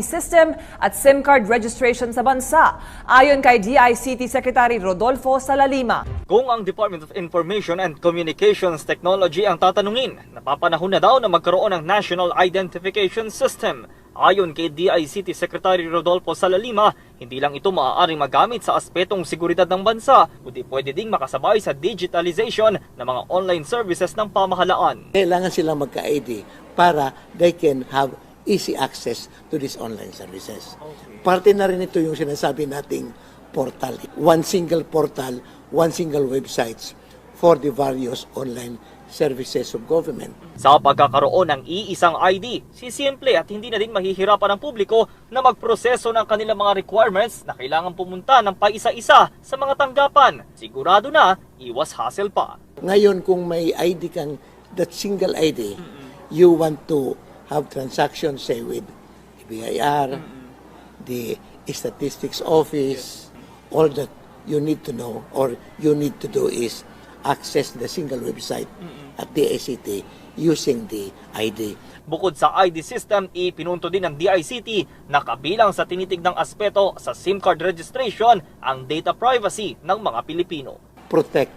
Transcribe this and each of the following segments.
system at SIM card registration sa bansa. Ayon kay DICT Secretary Rodolfo Salalima. Kung ang Department of Information and Communications Technology ang tatanungin, napapanahon na daw na magkaroon ng National Identification System. Ayon kay DICT Secretary Rodolfo Salalima, hindi lang ito maaaring magamit sa aspetong seguridad ng bansa, kundi pwede ding makasabay sa digitalization ng mga online services ng pamahalaan. Kailangan silang magka-ID para they can have easy access to these online services. Parte na rin ito yung sinasabi nating portal. One single portal, one single websites for the various online services of government. Sa pagkakaroon ng iisang ID, sisimple at hindi na din mahihirapan ang publiko na magproseso ng kanilang mga requirements na kailangan pumunta ng paisa-isa sa mga tanggapan. Sigurado na, iwas hassle pa. Ngayon, kung may ID kang, that single ID, you want to have transactions, say, with BIR, the Statistics Office, all that you need to know or you need to do is access the single website at DICT using the ID. Bukod sa ID system, ipinunto din ng DICT na kabilang sa tinitignang aspeto sa SIM card registration ang data privacy ng mga Pilipino. Protect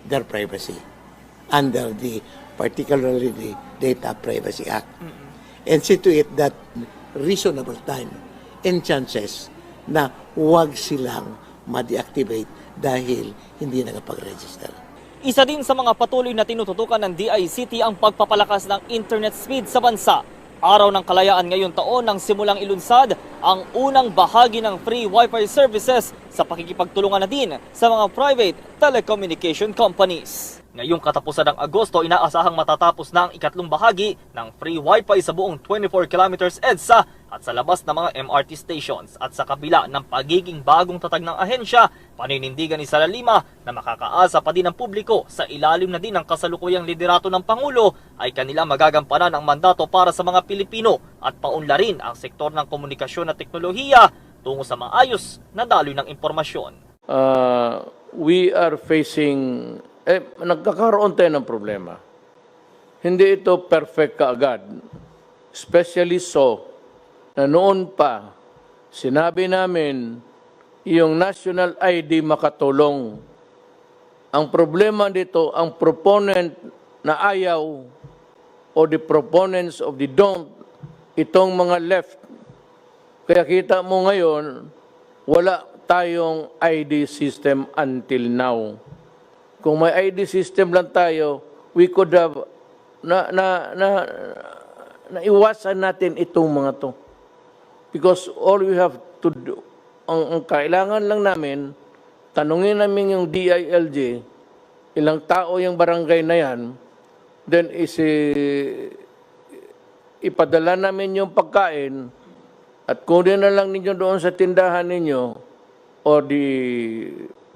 their privacy under the particularly the Data Privacy Act, and see to it that reasonable time and chances na huwag silang ma-deactivate dahil hindi nakapag-register. Isa din sa mga patuloy na tinututukan ng DICT ang pagpapalakas ng internet speed sa bansa. Araw ng Kalayaan ngayong taon nang simulang ilunsad ang unang bahagi ng free Wi-Fi services sa pakikipagtulungan na din sa mga private telecommunication companies. Ngayong katapusan ng Agosto, inaasahang matatapos na ang ikatlong bahagi ng free Wi-Fi sa buong 24 kilometers EDSA at sa labas ng mga MRT stations. At sa kabila ng pagiging bagong tatag ng ahensya, paninindigan ni Salalima na makakaasa pa din ang publiko sa ilalim na din ng kasalukuyang liderato ng Pangulo ay kanila magagampanan ang mandato para sa mga Pilipino at paunlarin ang sektor ng komunikasyon at teknolohiya tungo sa maayos na daloy ng impormasyon. We are facing nagkakaroon tayo ng problema. Hindi ito perfect kaagad. Especially so, na noon pa, sinabi namin, yung national ID makatulong. Ang problema dito, ang proponent na ayaw, o the proponents of the don't, itong mga left. Kaya kita mo ngayon, wala tayong ID system until now. Kung may ID system lang tayo, we could have naiwasan natin itong mga to. Because all we have to do, ang kailangan lang namin, tanungin namin yung DILG, ilang tao yung barangay na yan, then ipadala namin yung pagkain, at kunin na lang ninyo doon sa tindahan ninyo, or the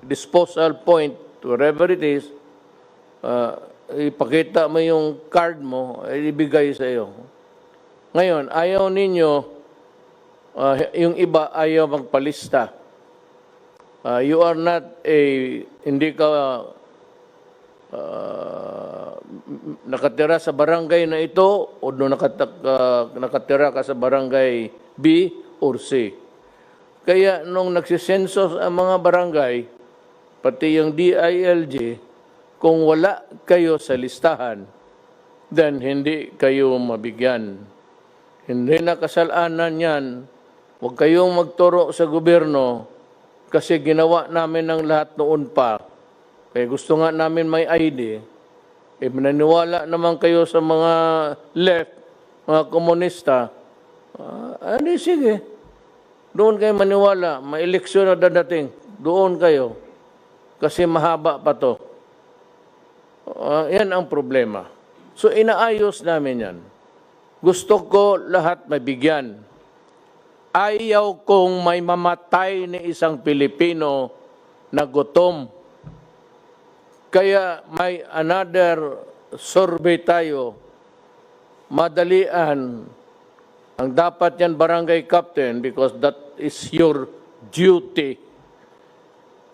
disposal point, wherever it is, ipakita mo yung card mo, ibigay sa iyo. Ngayon, ayaw ninyo, yung iba ayaw magpalista. You are not hindi ka nakatira sa barangay na ito o nakatira ka sa barangay B or C. Kaya nung nagsisensos ang mga barangay, pati yung DILG, kung wala kayo sa listahan, then hindi kayo mabigyan. Hindi na kasalanan yan. Huwag kayong magturo sa gobyerno kasi ginawa namin ng lahat noon pa. Kaya gusto nga namin may ID. Mananiwala naman kayo sa mga left, mga komunista. Sige. Doon kayo maniwala. May eleksyon na dadating. Doon kayo. Kasi mahaba pa to. Yan ang problema. So inaayos namin yan. Gusto ko lahat mabigyan. Ayaw kong may mamatay ni isang Pilipino na gutom. Kaya may another survey tayo. Madalian. Ang dapat yan barangay captain because that is your duty.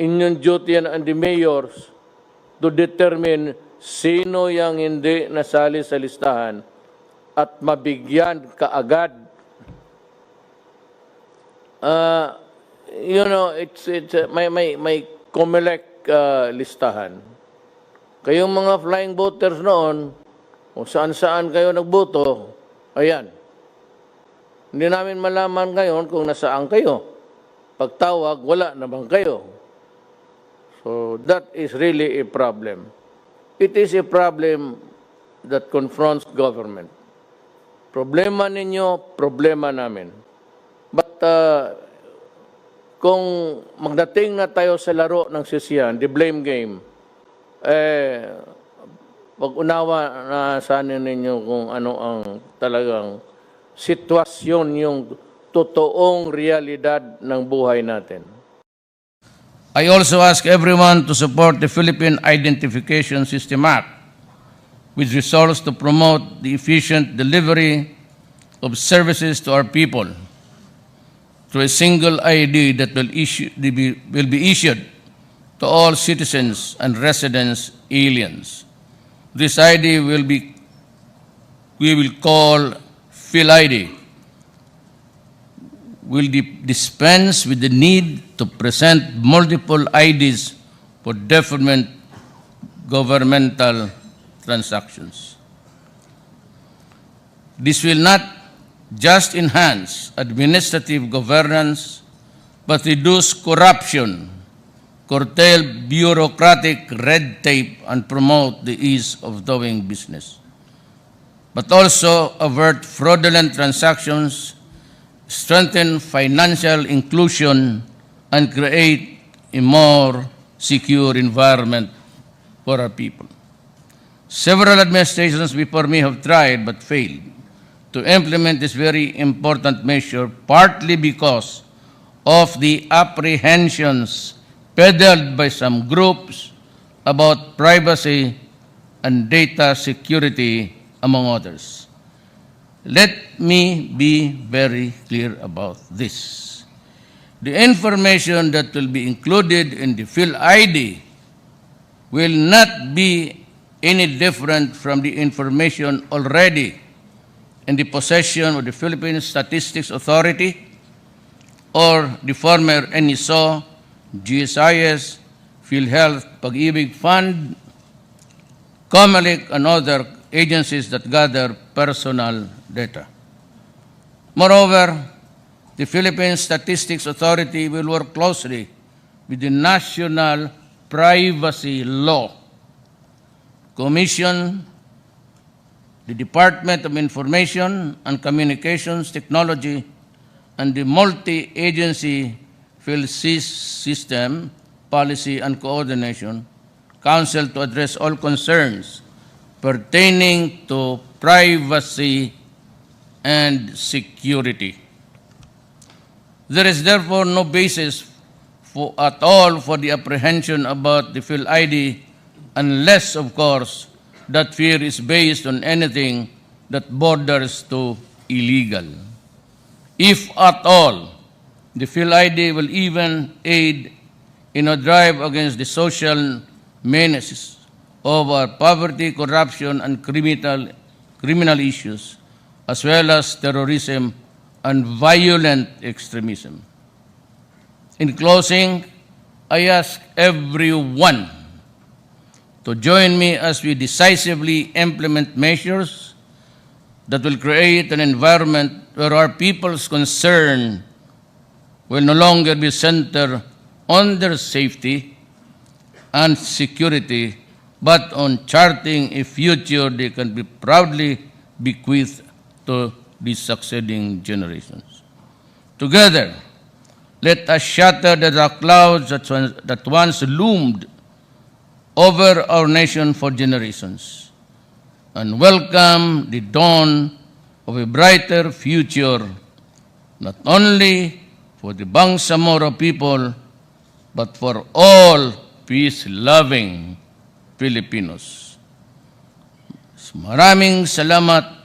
Inyong duty yan and the mayors to determine sino yung hindi nasali sa listahan at mabigyan kaagad You know, may COMELEC listahan. Kayong mga flying voters noon, kung saan-saan kayo nagboto, ayan. Hindi namin malaman ngayon kung nasaan kayo. Pagtawag, wala naman kayo. So that is really a problem. It is a problem that confronts government. Problema ninyo, problema namin. But kung magdating na tayo sa laro ng sisiyan, the blame game, pag-unawa na sana ninyo kung ano ang talagang sitwasyon, yung totoong realidad ng buhay natin. I also ask everyone to support the Philippine Identification System Act, which resolves to promote the efficient delivery of services to our people through a single ID that will be issued to all citizens and residents aliens. This ID we will call PhilID, will dispense with the need to present multiple IDs for different governmental transactions. This will not just enhance administrative governance, but reduce corruption, curtail bureaucratic red tape, and promote the ease of doing business. But also avert fraudulent transactions, strengthen financial inclusion, and create a more secure environment for our people. Several administrations before me have tried but failed to implement this very important measure, partly because of the apprehensions peddled by some groups about privacy and data security, among others. Let me be very clear about this. The information that will be included in the PhilID will not be any different from the information already in the possession of the Philippine Statistics Authority or the former NISO, GSIS, PhilHealth, Pag-ibig Fund, COMELEC, and other agencies that gather personal data. Moreover, the Philippine Statistics Authority will work closely with the National Privacy Law Commission, the Department of Information and Communications Technology, and the Multi-Agency PhilSys System Policy and Coordination Council to address all concerns pertaining to privacy and security. There is therefore no basis at all for the apprehension about the PhilID, unless, of course, that fear is based on anything that borders to illegal. If at all, the PhilID will even aid in a drive against the social menaces of our poverty, corruption, and criminal issues, as well as terrorism and violent extremism. In closing, I ask everyone to join me as we decisively implement measures that will create an environment where our people's concern will no longer be centered on their safety and security, but on charting a future they can be proudly bequeath to the succeeding generations. Together, let us shatter the dark clouds that once loomed over our nation for generations, and welcome the dawn of a brighter future, not only for the Bangsamoro people, but for all peace-loving Filipinos. Maraming salamat